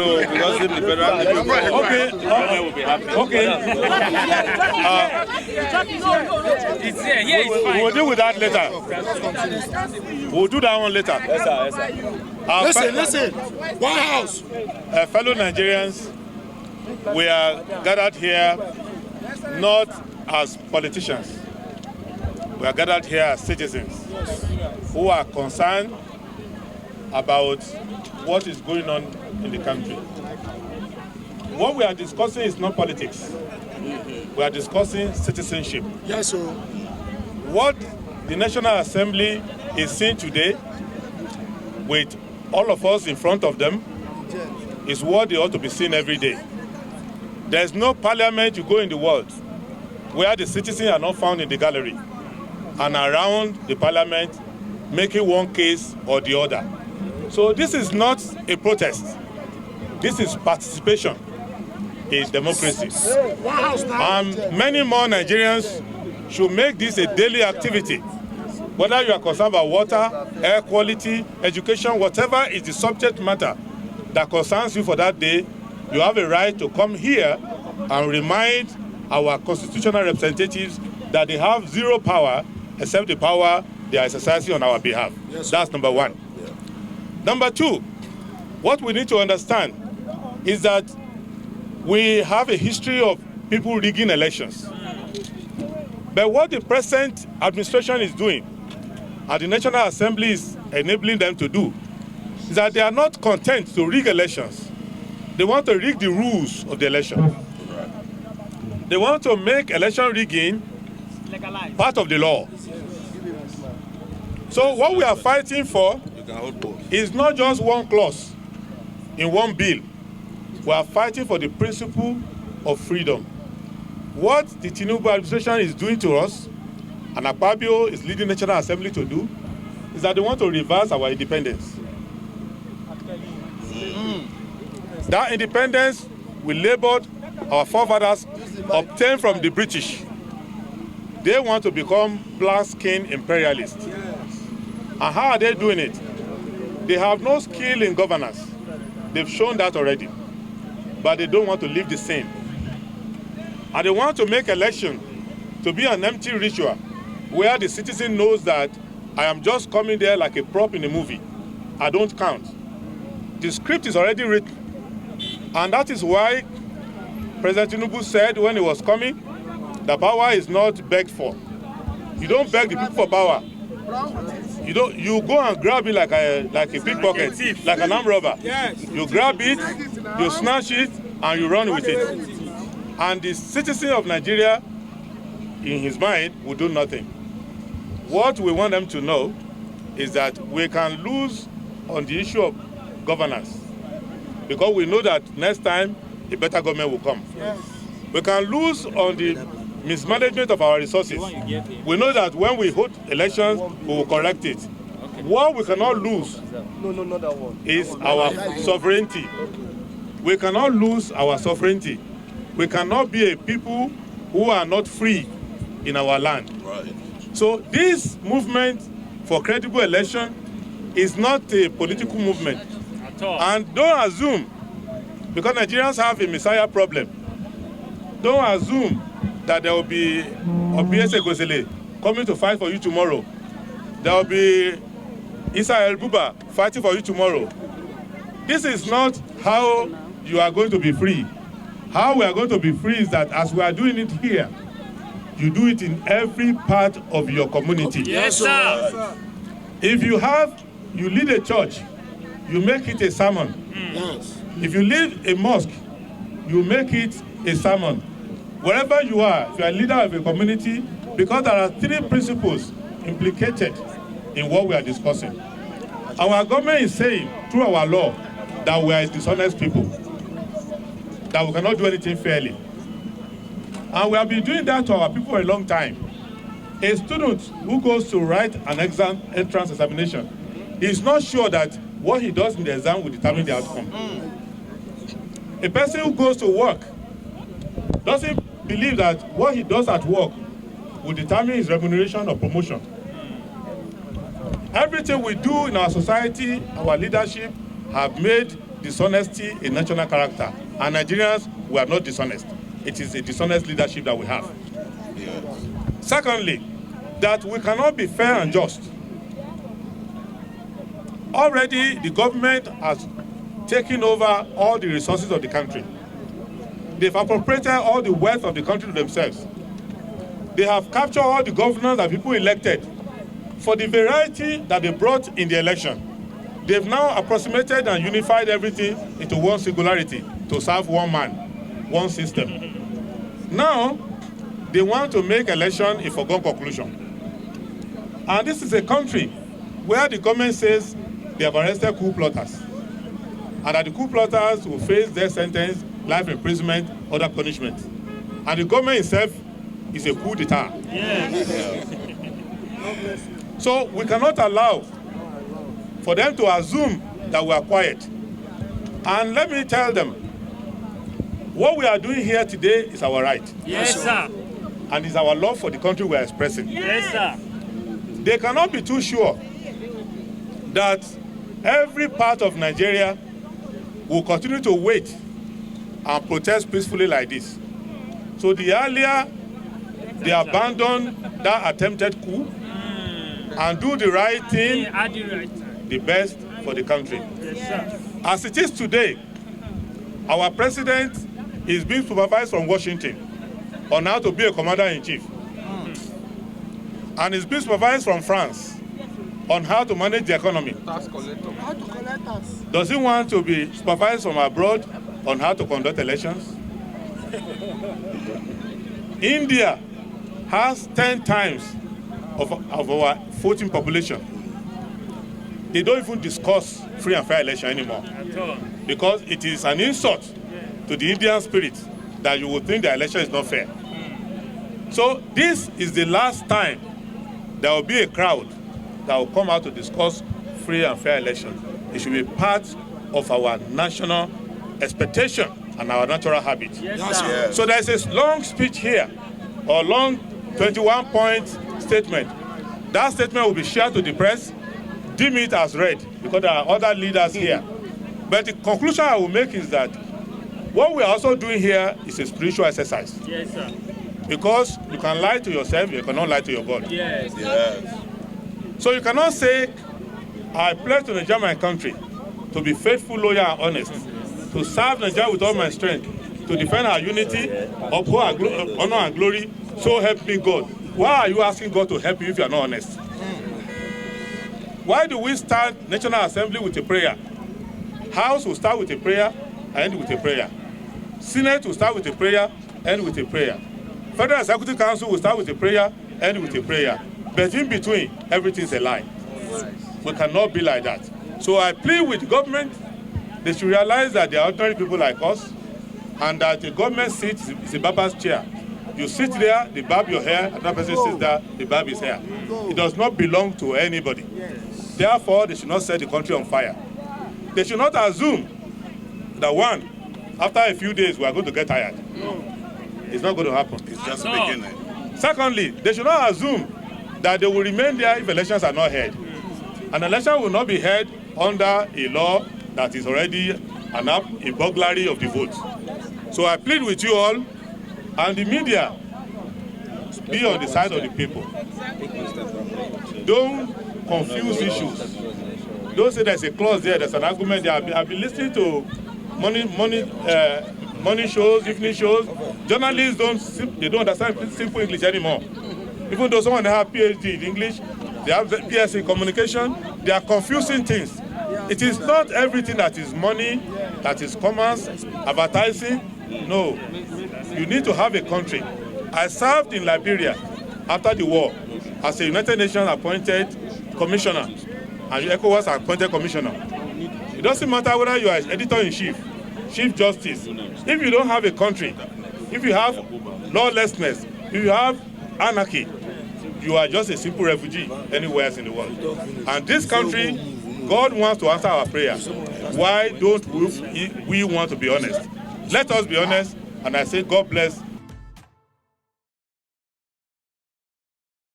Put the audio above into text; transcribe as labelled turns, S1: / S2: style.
S1: Because the federal
S2: Okay.
S3: It's here. Here it's fine.
S2: We'll deal with that later. We'll do that one later.
S1: Yes, sir. Listen. One house.
S2: Fellow Nigerians, we are gathered here not as politicians. We are gathered here as citizens who are concerned about what is going on in the country. What we are discussing is not politics. We are discussing citizenship.
S1: Yes, sir.
S2: What the National Assembly is seeing today, with all of us in front of them, is what they ought to be seeing every day. There's no parliament you go in the world where the citizens are not found in the gallery and around the parliament making one case or the other. So this is not a protest. This is participation in democracy. And many more Nigerians should make this a daily activity. Whether you are concerned about water, air quality, education, whatever is the subject matter that concerns you for that day, you have a right to come here and remind our constitutional representatives that they have zero power except the power they are exercising on our behalf. Yes, that's number one. Yeah. Number two, what we need to understand is that we have a history of people rigging elections. But what the present administration is doing, and the National Assembly is enabling them to do, is that they are not content to rig elections. They want to rig the rules of the election. They want to make election rigging part of the law. So what we are fighting for is not just one clause in one bill. We are fighting for the principle of freedom. What the Tinubu administration is doing to us, and Adebayo is leading the National Assembly to do, is that they want to reverse our independence. That independence we labored, our forefathers obtained from the British. They want to become black-skinned imperialists. And how are they doing it? They have no skill in governance. They've shown that already. But they don't want to leave the scene. And they want to make election to be an empty ritual where the citizen knows that I am just coming there like a prop in a movie. I don't count. The script is already written. And that is why President Tinubu said when he was coming, the power is not begged for. You don't beg the people for power. You go and grab it like a pickpocket, like an armed robber. You grab it, you snatch it, and you run with it. And the citizen of Nigeria, in his mind, will do nothing. What we want them to know is that we can lose on the issue of governance, because we know that next time a better government will come. We can lose on the mismanagement of our resources. We know that when we hold elections, we will correct it. What we cannot lose is our sovereignty. We cannot lose our sovereignty. We cannot be a people who are not free in our land. So this movement for credible election is not a political movement. And don't assume, because Nigerians have a Messiah problem, don't assume that there will be Obiese Gosele coming to fight for you tomorrow. There will be Israel Buba fighting for you tomorrow. This is not how you are going to be free. How we are going to be free is that as we are doing it here, you do it in every part of your community.
S3: Yes, sir.
S2: If you lead a church, you make it a sermon.
S1: Yes.
S2: If you lead a mosque, you make it a sermon. Wherever you are, if you are a leader of a community, because there are three principles implicated in what we are discussing. Our government is saying, through our law, that we are dishonest people, that we cannot do anything fairly. And we have been doing that to our people for a long time. A student who goes to write an entrance examination is not sure that what he does in the exam will determine the outcome. A person who goes to work doesn't believe that what he does at work will determine his remuneration or promotion. Everything we do in our society, our leadership, have made dishonesty a national character. And Nigerians, we are not dishonest. It is a dishonest leadership that we have. Yes. Secondly, that we cannot be fair and just. Already, the government has taken over all the resources of the country. They've appropriated all the wealth of the country to themselves. They have captured all the governors and people elected for the variety that they brought in the election. They've now approximated and unified everything into one singularity to serve one man, one system. Now, they want to make election a foregone conclusion. And this is a country where the government says they have arrested coup plotters, and that the coup plotters will face death sentence, life imprisonment, other punishment. And the government itself is a coup d'etat. Yes. So we cannot allow for them to assume that we are quiet. And let me tell them, what we are doing here today is our right.
S3: Yes, sir.
S2: And it's our love for the country we are expressing.
S3: Yes, sir.
S2: They cannot be too sure that every part of Nigeria will continue to wait and protest peacefully like this. So the earlier they abandon that attempted coup and do the right thing, the best for the country.
S3: Yes, sir.
S2: As it is today, our president is being supervised from Washington on how to be a commander-in-chief. And is being supervised from France on how to manage the economy. Does he want to be supervised from abroad on how to conduct elections? India has 10 times of our voting population. They don't even discuss free and fair election anymore, because it is an insult to the Indian spirit that you would think the election is not fair. So this is the last time there will be a crowd that will come out to discuss free and fair election. It should be part of our national expectation and our natural habit.
S3: Yes, yes.
S2: So there's a long speech here, or long 21-point statement. That statement will be shared to the press, deem it as read, because there are other leaders here. But the conclusion I will make is that what we are also doing here is a spiritual exercise.
S3: Yes, sir.
S2: Because you can lie to yourself, you cannot lie to your God.
S3: Yes.
S2: Yes. So you cannot say, I pledge to Nigeria, my country, to be faithful, loyal, and honest, to serve Nigeria with all my strength, to defend our unity, uphold our honor and glory, so help me God. Why are you asking God to help you if you are not honest? Why do we start National Assembly with a prayer? House will start with a prayer, end with a prayer. Senate will start with a prayer, end with a prayer. Federal Executive Council will start with a prayer, end with a prayer. But in between, everything's a lie. We cannot be like that. So I plead with the government, they should realize that they are ordinary people like us, and that the government seat is a barber's chair. You sit there, they barb your hair, another person sits there, they barb his hair. It does not belong to anybody. Therefore, they should not set the country on fire. They should not assume that one, after a few days, we are going to get tired. It's not going to happen. It's just beginning. Secondly, they should not assume that they will remain there if elections are not held. An election will not be held under a law that is already a burglary of the vote. So I plead with you all, and the media, be on the side of the people. Don't confuse issues. Don't say there's a clause there, there's an argument there. I've been listening to morning shows, evening shows. Journalists don't understand simple English anymore. Even though someone have PhD in English, they have PS in communication, they are confusing things. It is not everything that is money, that is commerce, advertising. No. You need to have a country. I served in Liberia after the war as a United Nations appointed commissioner, and ECOWAS appointed commissioner. It doesn't matter whether you are editor-in-chief, chief justice. If you don't have a country, if you have lawlessness, if you have anarchy, you are just a simple refugee anywhere else in the world. And this country, God wants to answer our prayer. Why don't we want to be honest? Let us be honest, and I say God bless